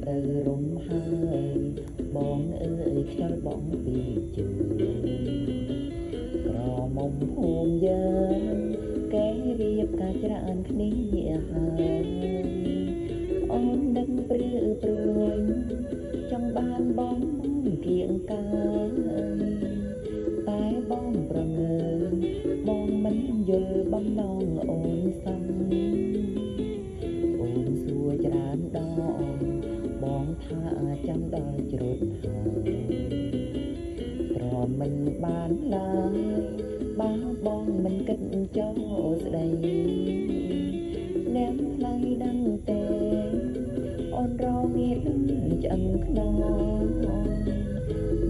ទៅរំហើយបងអើយខ្យល់បងពីជើក្រមុំភូមិយើងគេរៀបការច្រើនគ្នាហើយអូនដឹងព្រឺព្រួយចង់បានបងគៀងកាយតែបងប្រងើបងមិនយល់បំណងអូនសោះអូនសួរច្រើនដងបងថាចាំដល់ជ្រុតហើយទ្រាំមិនបានឡើយបើបងមិនគិតចូលស្ដីនាងថ្លៃដឹងទេអូនរងាឆ្អឹងខ្នង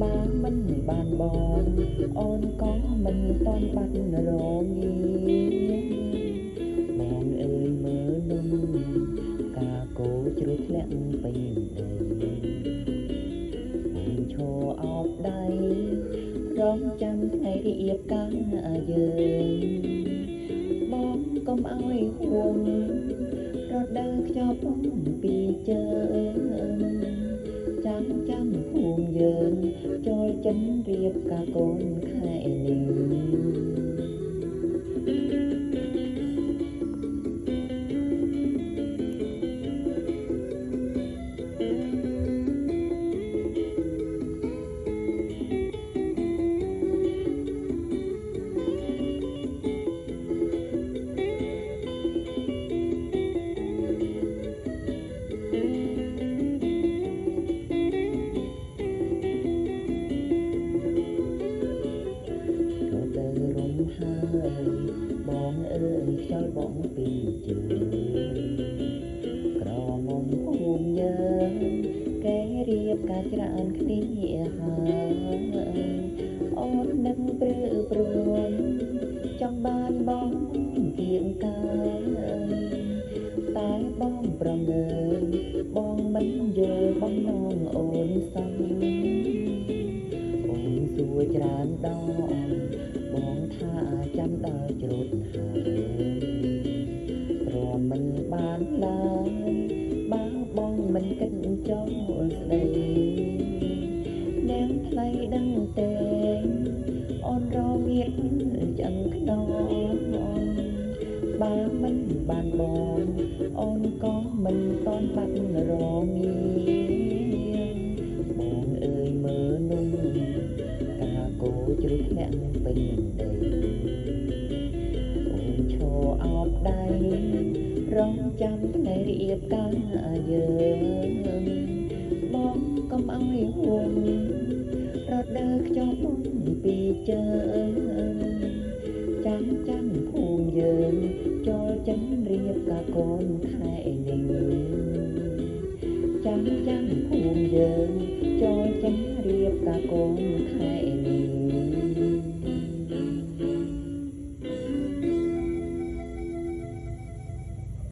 បើមិនបានបងអូនក៏មិនតន់បាត់រងាបងអើយមើលនំកាគោជ្រុះធ្លាក់ពេញដីអូនឈរអោបដៃរងចាំថ្ងៃរៀបការយើងបងកុំឲ្យហួងរដូវខ្យល់បងពីជើងចាំភូមិយើងចូលចិនរៀបការកូនខែនេះហើយបងអើយខ្យល់បងពីជើក្រមុំភូមិយើងគេរៀបការច្រើនគ្នាហើយអូននឹងព្រឺព្រួយចង់បានបងគៀងកាយតែបងប្រងើបងមិនយល់បំណងអូនសោះអូនសួរច្រើនដងបងថាចាំដល់ជ្រុតហើយទ្រាំមិនបានឡើយបើបងមិនគិតចូលស្ដីនាងថ្លៃដឹងទេអូនរងាឆ្អឹងខ្នងបើមិនបានបងអូនក៏មិនតន់បាត់រងាបងអើយមើលនំកាគោជ្រុះធ្លាក់ពេញដីអូនឈរអោបដៃរងចាំថ្ងៃរៀបការយើងបងកុំឲ្យហួងរដូវខ្យល់បងពីជើងចាំភូមិយើងចូលចិនរៀបការកូនខែនេះចាំភូមិយើងចូល